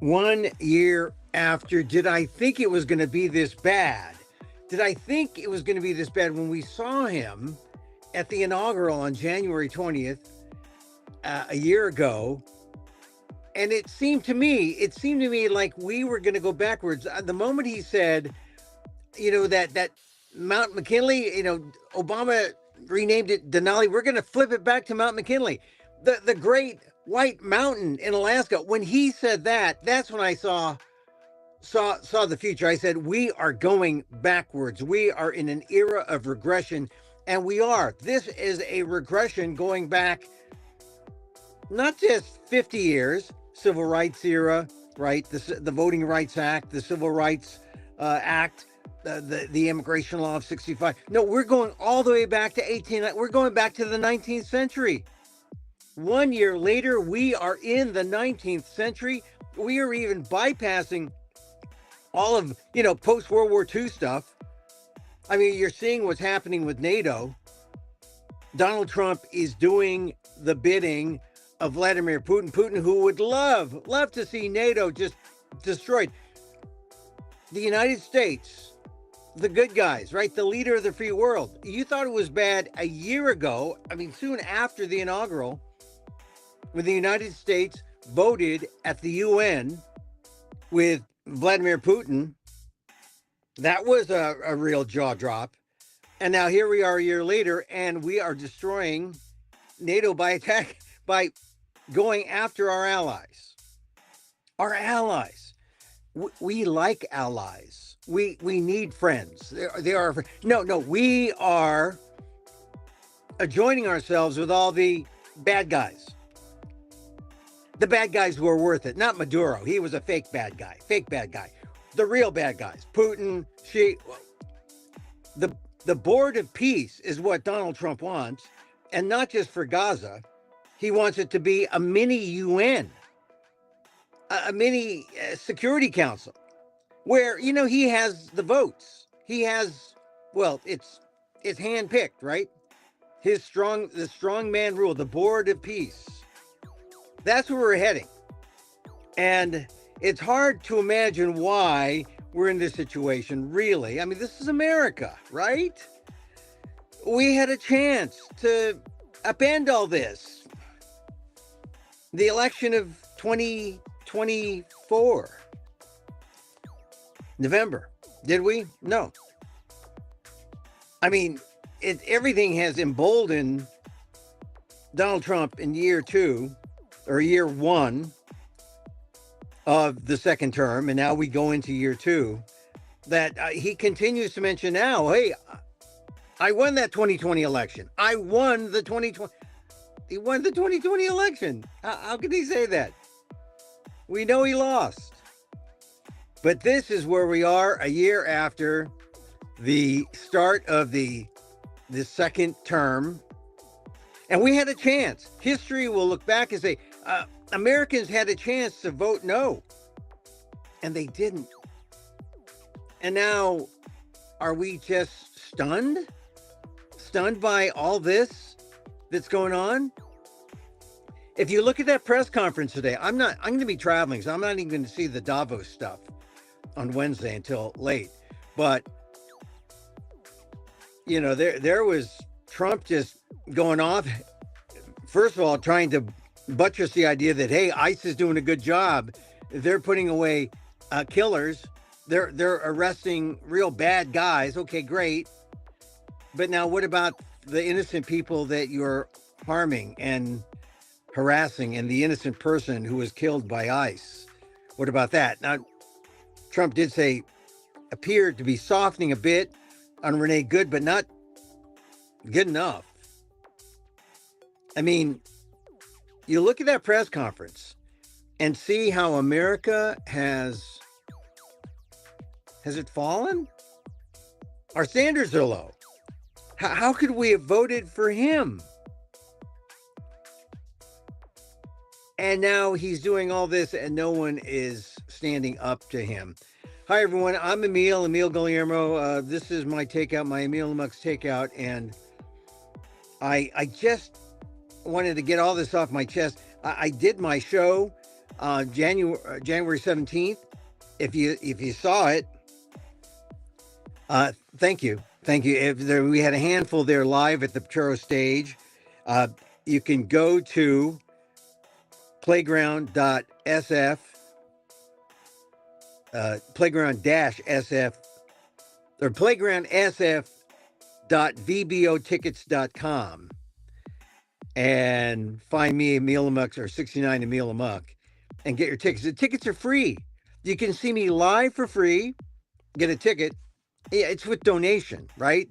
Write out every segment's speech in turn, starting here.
1 year after, did I think it was going to be this bad? Did I think it was going to be this bad when we saw him at the inaugural on January 20th, a year ago? And it seemed to me like we were going to go backwards. The moment he said, that Mount McKinley, Obama renamed it Denali. We're going to flip it back to Mount McKinley, the great white mountain in Alaska. When he said that, that's when I saw the future. I said, we are going backwards. We are in an era of regression, and we are. This is a regression going back not just 50 years, Civil Rights era, right? The Voting Rights Act, the Civil Rights Act, the immigration law of 65. No, we're going all the way back to we're going back to the 19th century. 1 year later, we are in the 19th century. We are even bypassing all of, post-World War II stuff. I mean, you're seeing what's happening with NATO. Donald Trump is doing the bidding of Vladimir Putin, who would love to see NATO just destroyed. The United States, the good guys, right? The leader of the free world. You thought it was bad a year ago. I mean, soon after the inaugural, when the United States voted at the UN with Vladimir Putin, that was a real jaw drop. And now here we are a year later, and we are destroying NATO by going after our allies. Our allies. We like allies. We need friends. They are. No, we are adjoining ourselves with all the bad guys. The bad guys who are worth it, not Maduro. He was a fake bad guy. The real bad guys, Putin, the board of peace is what Donald Trump wants, and not just for Gaza. He wants it to be a mini UN, a mini Security Council, where, he has the votes. He has, it's handpicked, right? The strong man rule, the board of peace. That's where we're heading. And it's hard to imagine why we're in this situation, really. I mean, this is America, right? We had a chance to upend all this. The election of 2024. November. Did we? No. I mean, everything has emboldened Donald Trump in year one of the second term, and now we go into year two, that he continues to mention now, hey, I won that 2020 election. He won the 2020 election. How could he say that? We know he lost. But this is where we are a year after the start of the second term. And we had a chance. History will look back and say, Americans had a chance to vote no. And they didn't. And now, are we just stunned? Stunned by all this that's going on? If you look at that press conference today, I'm going to be traveling, so I'm not even going to see the Davos stuff on Wednesday until late. But, there was Trump just going off. First of all, trying to buttress the idea that, hey, ICE is doing a good job. They're putting away killers. They're arresting real bad guys. Okay, great. But now what about the innocent people that you're harming and harassing, and the innocent person who was killed by ICE? What about that? Now, Trump did appeared to be softening a bit on Renee Good, but not good enough. I mean, you look at that press conference and see how America has it fallen? Our standards are low. How could we have voted for him? And now he's doing all this and no one is standing up to him. Hi, everyone. I'm Emil Guillermo. This is my Takeout, my Emil Amok's Takeout. And I just wanted to get all this off my chest. I did my show January 17th. If you saw it, thank you. Thank you. We had a handful there live at the Petro stage. Uh, you can go to playground.sf, playground-sf, or playgroundsf.vbotickets.com and find me, Emil Amok, or 69 Emil Amok, and get your tickets. The tickets are free. You can see me live for free, get a ticket. Yeah, it's with donation, right?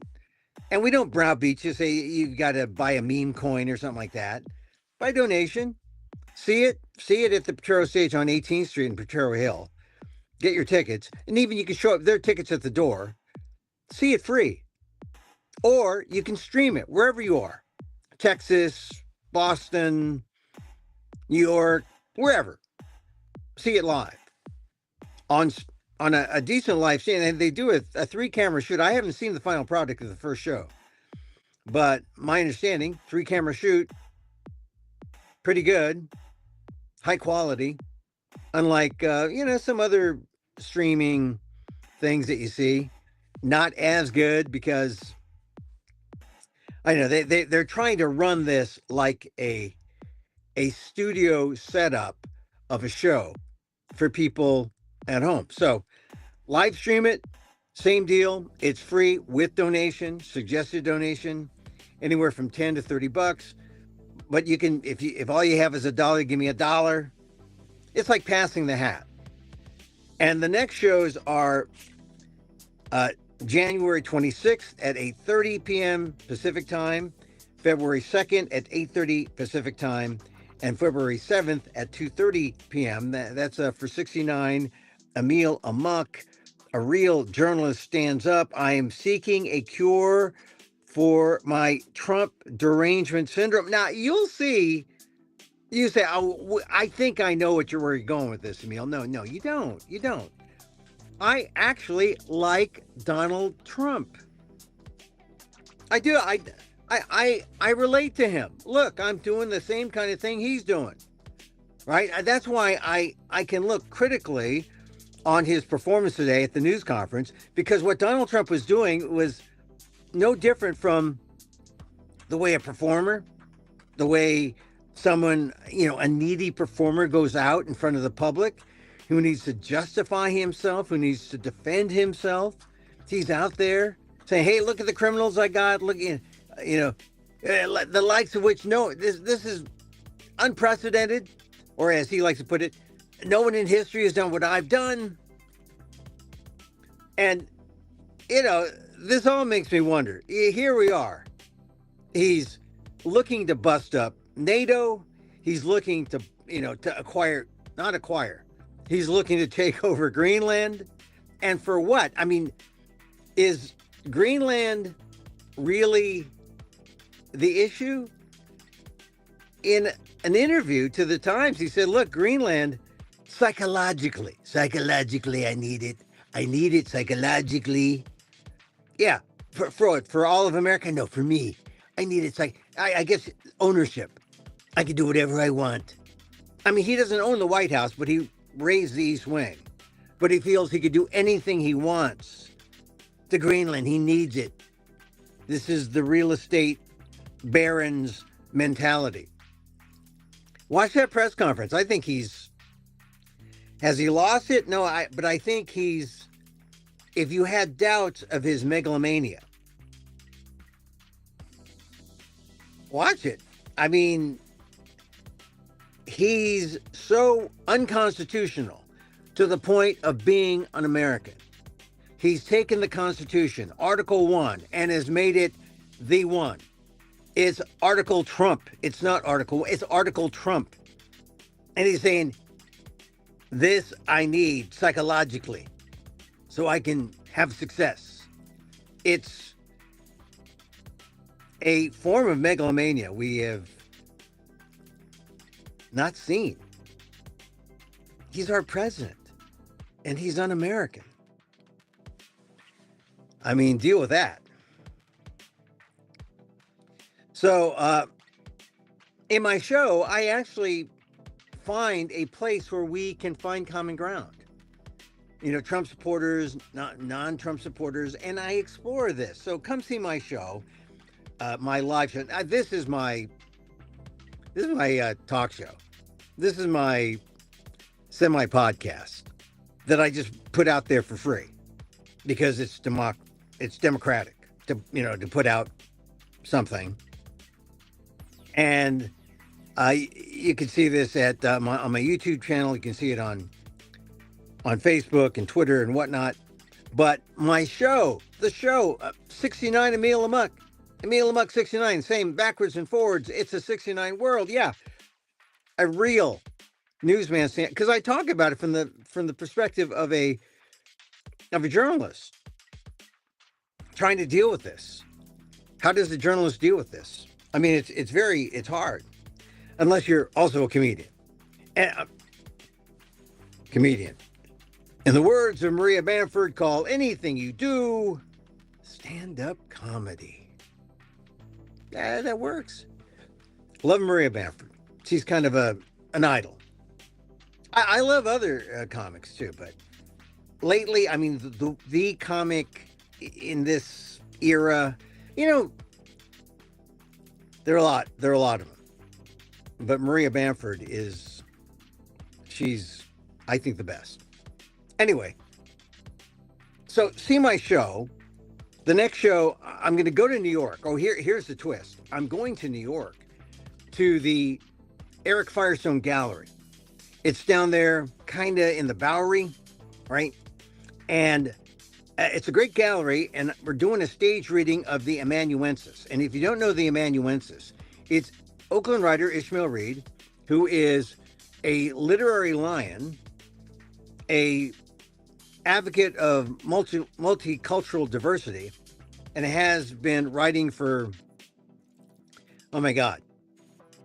And we don't browbeat you, say you've got to buy a meme coin or something like that. By donation, see it at the Petro stage on 18th Street in Petro Hill. Get your tickets, and even you can show up their tickets at the door. See it free, or you can stream it wherever you are, Texas, Boston, New York, wherever. See it live on a decent live stream, and they do a 3-camera shoot. I haven't seen the final product of the first show, but my understanding, 3-camera shoot, pretty good, high quality, unlike some other streaming things that you see. Not as good, because I know they're trying to run this like a studio setup of a show for people at home. So live stream it, same deal. It's free with donation, suggested donation, anywhere from $10 to $30. But you can, if all you have is $1, give me $1. It's like passing the hat. And the next shows are January 26th at 8:30 p.m. Pacific time, February 2nd at 8:30 Pacific time, and February 7th at 2:30 p.m. That's for 69 Emil Amok. A real journalist stands up. I am seeking a cure for my Trump derangement syndrome. Now, you'll see, you say, oh, I think I know where you're going with this, Emil. No, you don't. You don't. I actually like Donald Trump. I do. I relate to him. Look, I'm doing the same kind of thing he's doing, right? That's why I can look critically on his performance today at the news conference, because what Donald Trump was doing was no different from the way a performer, the way someone, a needy performer goes out in front of the public, who needs to justify himself, who needs to defend himself. He's out there saying, hey, look at the criminals I got. Look, the likes of which, no, this is unprecedented, or as he likes to put it, no one in history has done what I've done. And, this all makes me wonder. Here we are. He's looking to bust up NATO. He's looking to, not acquire. He's looking to take over Greenland. And for what? I mean, is Greenland really the issue? In an interview to the Times, he said, look, Greenland, psychologically, I need it. I need it psychologically. Yeah, for all of America? No, for me. I need it. I guess ownership. I can do whatever I want. I mean, he doesn't own the White House, but he raised the East Wing. But he feels he could do anything he wants to Greenland. He needs it. This is the real estate baron's mentality. Watch that press conference. I think has he lost it? No, but I think if you had doubts of his megalomania, watch it. I mean, he's so unconstitutional to the point of being un American. He's taken the Constitution, Article 1, and has made it the one. It's Article Trump. It's not Article, it's Article Trump. And he's saying, this I need psychologically so I can have success. It's a form of megalomania we have not seen. He's our president, and he's un-American. I mean, deal with that. So, in my show, I actually find a place where we can find common ground. Trump supporters, non-Trump supporters, and I explore this. So come see my show, my live show. This is my talk show. This is my semi-podcast that I just put out there for free because it's democratic to put out something. And you can see this at on my YouTube channel. You can see it on Facebook and Twitter and whatnot. But my show, the show, 69 Emil Amok 69, same backwards and forwards. It's a 69 world. Yeah, a real newsman stand, because I talk about it from the perspective of a journalist trying to deal with this. How does the journalist deal with this? I mean, it's hard, unless you're also a comedian. In the words of Maria Bamford, call anything you do stand-up comedy. That works. Love Maria Bamford. She's kind of an idol. I love other comics too, but lately, I mean, the comic in this era, there are a lot of them. But Maria Bamford she's, I think, the best. Anyway, so see my show. The next show, I'm going to go to New York. Oh, here's the twist. I'm going to New York to the Eric Firestone Gallery. It's down there, kind of in the Bowery, right? And it's a great gallery, and we're doing a stage reading of the Amanuensis. And if you don't know the Amanuensis, it's Oakland writer Ishmael Reed, who is a literary lion, a advocate of multicultural diversity, and has been writing for, oh my God,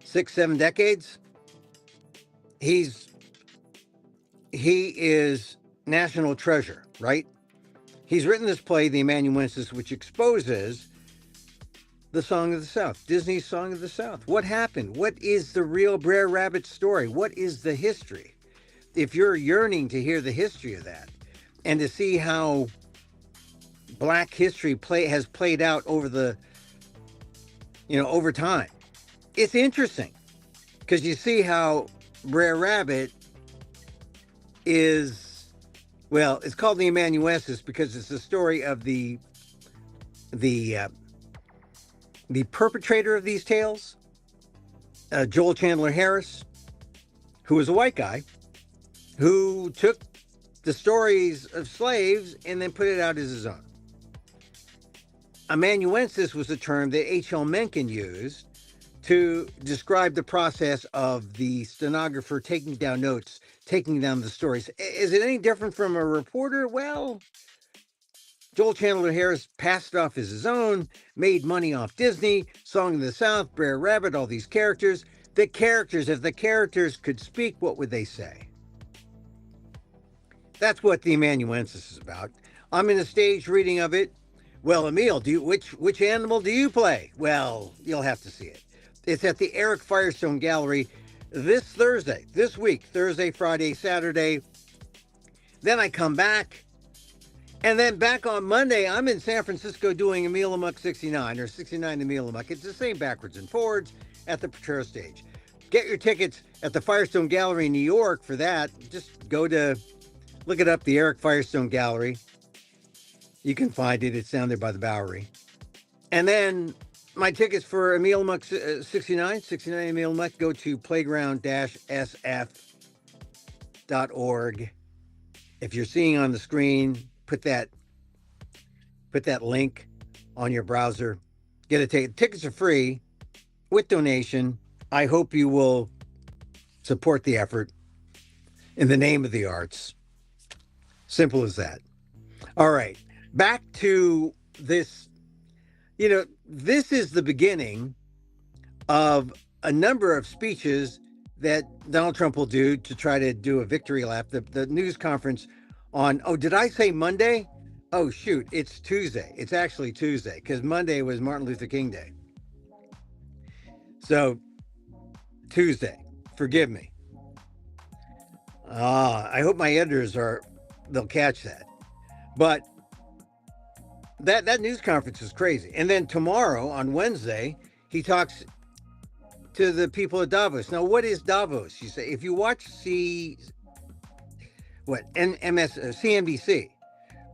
6-7 decades. He is national treasure, right? He's written this play, The Amanuensis, which exposes the Song of the South, Disney's Song of the South. What happened? What is the real Brer Rabbit story? What is the history? If you're yearning to hear the history of that and to see how Black history has played out over over time, it's interesting because you see how Brer Rabbit is, well, it's called the Amanuensis because it's the story of the perpetrator of these tales, Joel Chandler Harris, who was a white guy who took the stories of slaves and then put it out as his own. Amanuensis was a term that H.L. Mencken used to describe the process of the stenographer taking down notes, taking down the stories. Is it any different from a reporter? Well, Joel Chandler Harris passed it off as his own, made money off Disney, Song of the South, Brer Rabbit, all these characters. If the characters could speak, what would they say? That's what the Amanuensis is about. I'm in a stage reading of it. Well, Emil, which animal do you play? Well, you'll have to see it. It's at the Eric Firestone Gallery this Thursday, this week, Thursday, Friday, Saturday. Then I come back. And then back on Monday, I'm in San Francisco doing Emil Amok 69 or 69 Emil Amok. It's the same backwards and forwards at the Potrero stage. Get your tickets at the Firestone Gallery in New York for that. Just look it up, the Eric Firestone Gallery. You can find it. It's down there by the Bowery. And then my tickets for Emil Amok 69 Emil Amok, go to playground-sf.org. If you're seeing on the screen, put that link on your browser. Get a ticket. Tickets are free with donation. I hope you will support the effort in the name of the arts. Simple as that. All right, back to this. This is the beginning of a number of speeches that Donald Trump will do to try to do a victory lap. The news conference on, did I say Monday? Oh, shoot, it's Tuesday. It's actually Tuesday because Monday was Martin Luther King Day. So Tuesday, forgive me. I hope my editors they'll catch that. But that news conference is crazy. And then tomorrow on Wednesday, he talks to the people at Davos. Now, what is Davos? You say if you watch CNBC,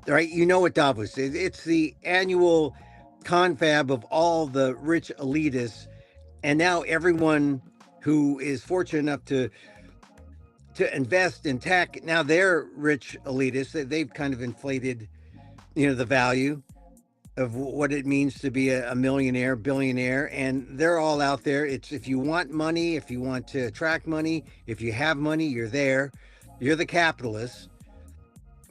right? You know what Davos is. It's the annual confab of all the rich elitists, and now everyone who is fortunate enough to invest in tech, now they're rich elitists. They've kind of inflated, the value of what it means to be a millionaire, billionaire, and they're all out there. It's if you want money, if you want to attract money, if you have money, you're there. You're the capitalist.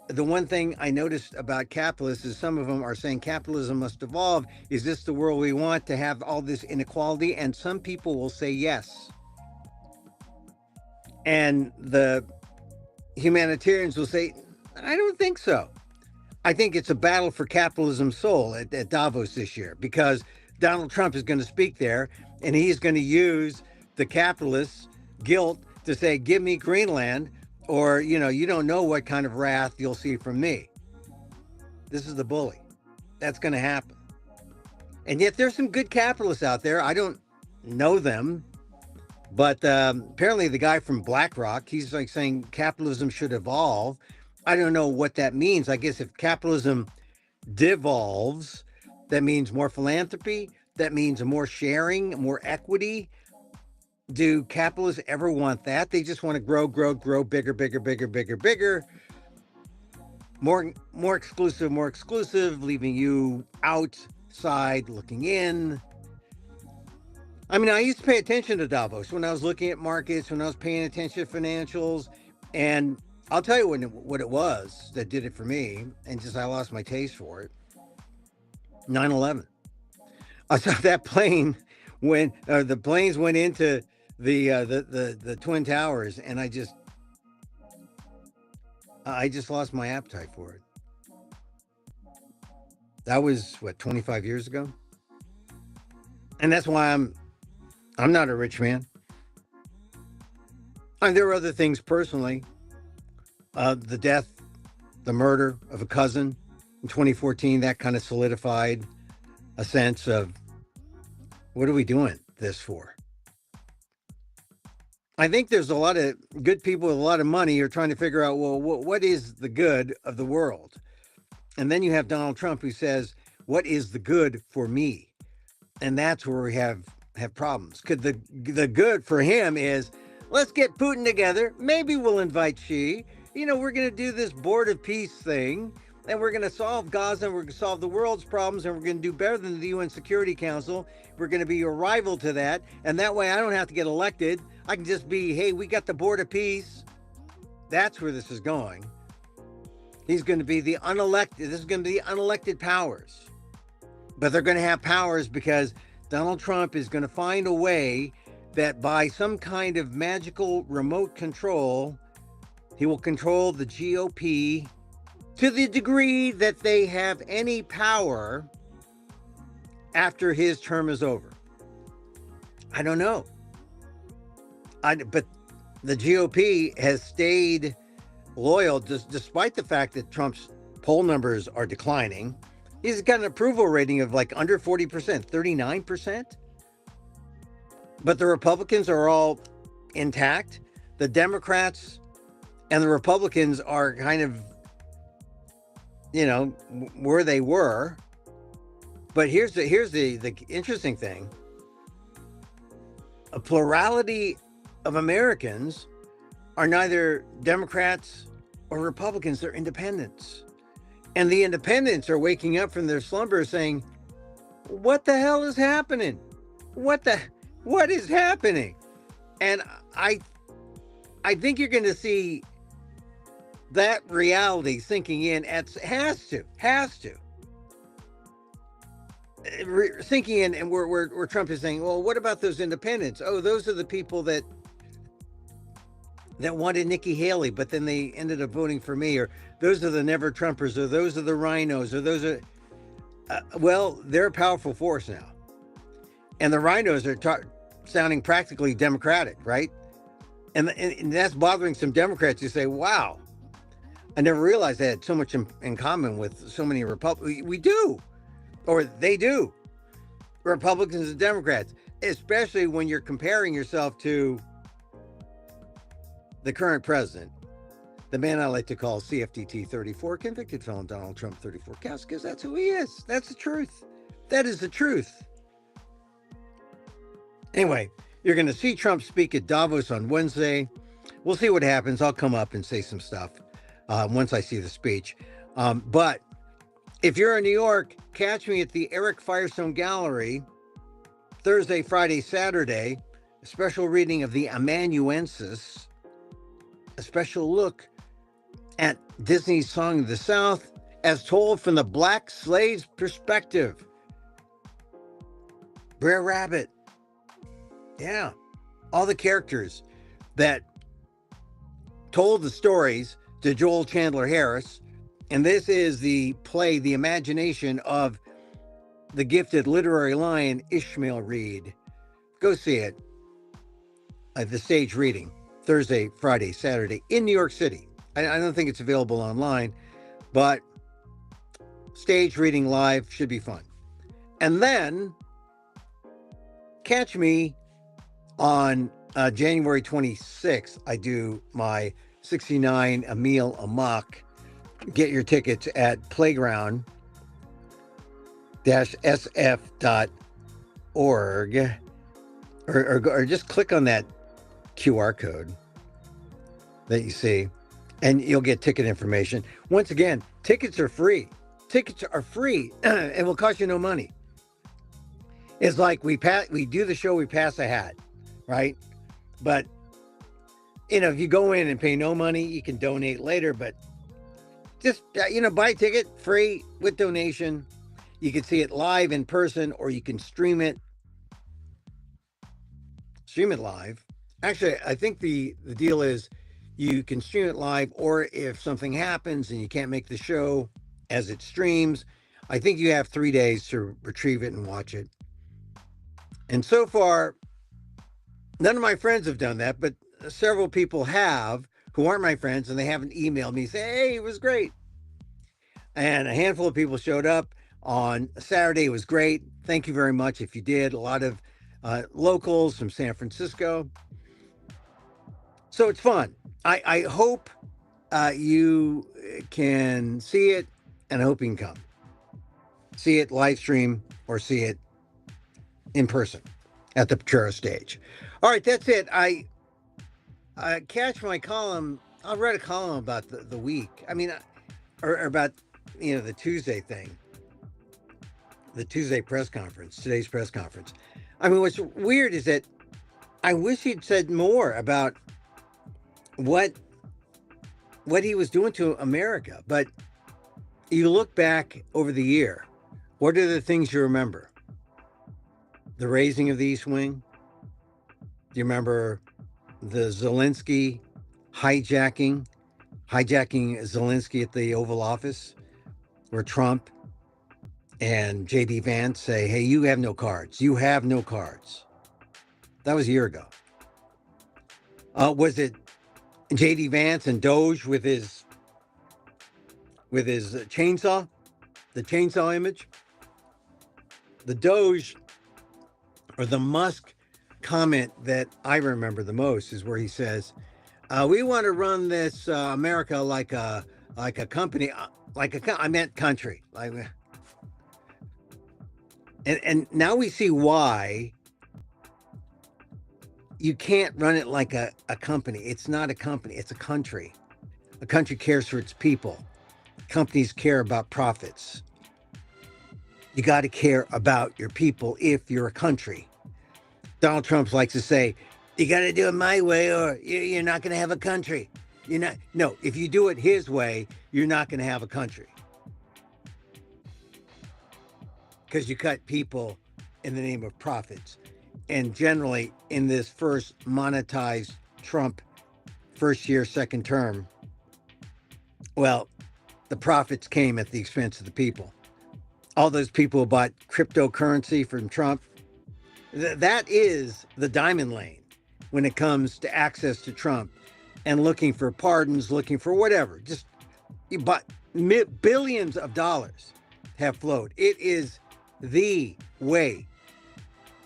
The one thing I noticed about capitalists is some of them are saying capitalism must evolve. Is this the world we want, to have all this inequality? And some people will say yes. And the humanitarians will say, I don't think so. I think it's a battle for capitalism's soul at Davos this year, because Donald Trump is going to speak there, and he's going to use the capitalists' guilt to say, give me Greenland, or, you don't know what kind of wrath you'll see from me. This is the bully. That's going to happen. And yet there's some good capitalists out there. I don't know them, but apparently the guy from BlackRock, he's like saying capitalism should evolve. I don't know what that means. I guess if capitalism devolves, that means more philanthropy. That means more sharing, more equity. Do capitalists ever want that? They just want to grow, bigger, more exclusive, leaving you outside looking in. I mean, I used to pay attention to Davos when I was looking at markets, when I was paying attention to financials, and I'll tell you what it was that did it for me, and just I lost my taste for it. 9/11. I saw that plane when the planes went into the Twin Towers, and I just lost my appetite for it. That was 25 years ago, and that's why I'm not a rich man. There were other things personally. The death, the murder of a cousin in 2014, that kind of solidified a sense of, what are we doing this for? I think there's a lot of good people with a lot of money who are trying to figure out, well, what is the good of the world? And then you have Donald Trump who says, what is the good for me? And that's where we have problems. Because the good for him is, let's get Putin together. Maybe we'll invite Xi. We're going to do this board of peace thing, and we're going to solve Gaza, and we're going to solve the world's problems, and we're going to do better than the UN Security Council. We're going to be a rival to that, and that way I don't have to get elected. I can just be, hey, we got the board of peace. That's where this is going. He's going to be the unelected. This is going to be the unelected powers. But they're going to have powers because Donald Trump is going to find a way that by some kind of magical remote control, he will control the GOP to the degree that they have any power after his term is over. I don't know. But the GOP has stayed loyal despite the fact that Trump's poll numbers are declining. He's got an approval rating of like under 40%, 39%. But the Republicans are all intact. The Democrats and the Republicans are kind of, where they were. But here's the interesting thing. A plurality of Americans are neither Democrats or Republicans. They're independents. And the independents are waking up from their slumber saying, what the hell is happening? What is happening? And I think you're going to see that reality sinking in. Has to sinking in, and where Trump is saying, well, what about those independents? Oh, those are the people that wanted Nikki Haley, but then they ended up voting for me, or those are the never Trumpers, or those are the rhinos, or those are, well, they're a powerful force now. And the rhinos are sounding practically Democratic, right? And that's bothering some Democrats who say, wow, I never realized I had so much in common with so many Republicans. We do, or they do, Republicans and Democrats, especially when you're comparing yourself to the current president, the man I like to call CFDT 34, convicted felon Donald Trump 34 counts, because that's who he is. That's the truth. That is the truth. Anyway, you're going to see Trump speak at Davos on Wednesday. We'll see what happens. I'll come up and say some stuff once I see the speech. But if you're in New York, catch me at the Eric Firestone Gallery Thursday, Friday, Saturday. A special reading of the Amanuensis, a special look at Disney's Song of the South as told from the Black slave's perspective. Brer Rabbit. Yeah. All the characters that told the stories to Joel Chandler Harris. And this is the play, the imagination of the gifted literary lion, Ishmael Reed. Go see it. The stage reading, Thursday, Friday, Saturday in New York City. I don't think it's available online, but stage reading live should be fun. And then catch me on January 26th. I do my 69 Emil Amok. Get your tickets at playground-sf.org or just click on that QR code that you see and you'll get ticket information. Once again, tickets are free. Tickets are free and will cost you no money. It's like we do the show, we pass a hat, right? But if you go in and pay no money, you can donate later, but just, buy a ticket free with donation. You can see it live in person or you can stream it live. Actually, I think the deal is you can stream it live, or if something happens and you can't make the show as it streams, I think you have 3 days to retrieve it and watch it. And so far, none of my friends have done that, but several people have who aren't my friends, and they haven't emailed me, say, hey, it was great. And a handful of people showed up on Saturday. It was great. Thank you very much if you did. A lot of locals from San Francisco. So it's fun. I hope you can see it, and I hope you can come. See it live stream or see it in person at the Petro stage. All right, that's it. I catch my column. I'll write a column about the week. I mean, or about, the Tuesday thing. The Tuesday press conference, today's press conference. I mean, what's weird is that I wish he'd said more about what he was doing to America. But you look back over the year, what are the things you remember? The raising of the East Wing? Do you remember the Zelensky hijacking Zelensky at the Oval Office, where Trump and J.D. Vance say, hey, you have no cards. You have no cards. That was a year ago. Was it J.D. Vance and Doge with his chainsaw? The chainsaw image? The Doge or the Musk comment that I remember the most is where he says, we want to run this America like a company, I meant country. And now we see why you can't run it like a company. It's not a company, it's a country. A country cares for its people. Companies care about profits. You got to care about your people if you're a country. Donald Trump likes to say, you got to do it my way or you're not going to have a country. No, if you do it his way, you're not going to have a country. Because you cut people in the name of profits. And generally, in this first monetized Trump first year, second term, well, the profits came at the expense of the people. All those people who bought cryptocurrency from Trump, that is the diamond lane. when it comes to access to Trump and looking for pardons, looking for whatever. Just but billions of dollars have flowed. It is the way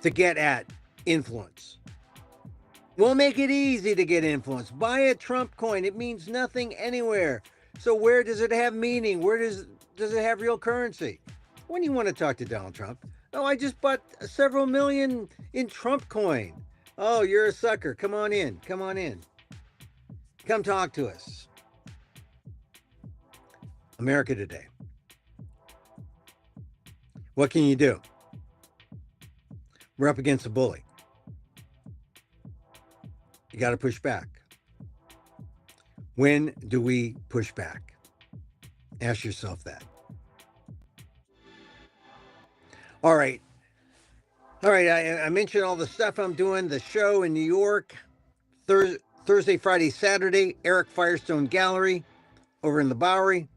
to get at influence. We'll make it easy to get influence. Buy a Trump coin. It means nothing anywhere. So where does it have meaning? Where does it have real currency? When you want to talk to Donald Trump, oh, I just bought several million in Trump coin. Oh, you're a sucker. Come on in. Come on in. Come talk to us. America today. What can you do? We're up against a bully. You got to push back. When do we push back? Ask yourself that. All right. I mentioned all the stuff I'm doing, the show in New York, Thursday, Friday, Saturday, Eric Firestone Gallery over in the Bowery,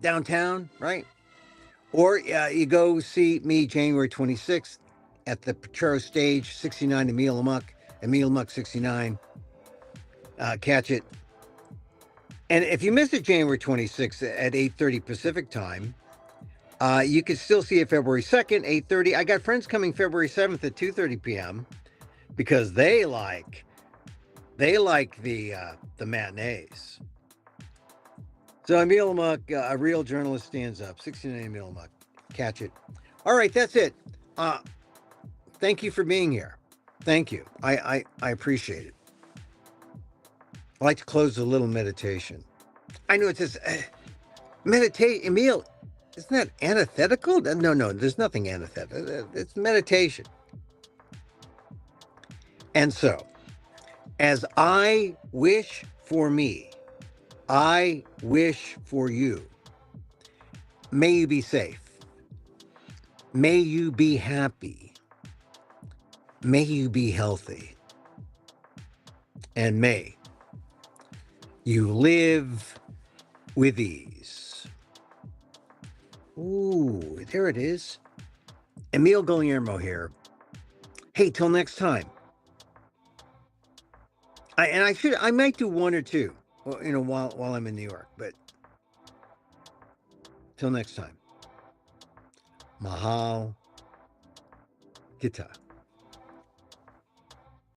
downtown, right? Or you go see me January 26th at the Potrero Stage, 69 Emil Amok 69. Catch it. And if you miss it January 26th at 8:30 Pacific time, you can still see it February 2nd, 8:30. I got friends coming February 7th at 2:30 p.m. because they like the matinees. So Emil Amok, a real journalist stands up. 69 Emil Amok. Catch it. All right, that's it. Thank you for being here. Thank you. I appreciate it. I like to close with a little meditation. I know it says meditate, Emil. Isn't that antithetical? No, there's nothing antithetical. It's meditation. And so, as I wish for me, I wish for you. May you be safe. May you be happy. May you be healthy. And may you live with ease. Ooh, there it is. Emil Guillermo here. Hey, till next time. I might do one or two, while I'm in New York, but till next time. Mahal Gita.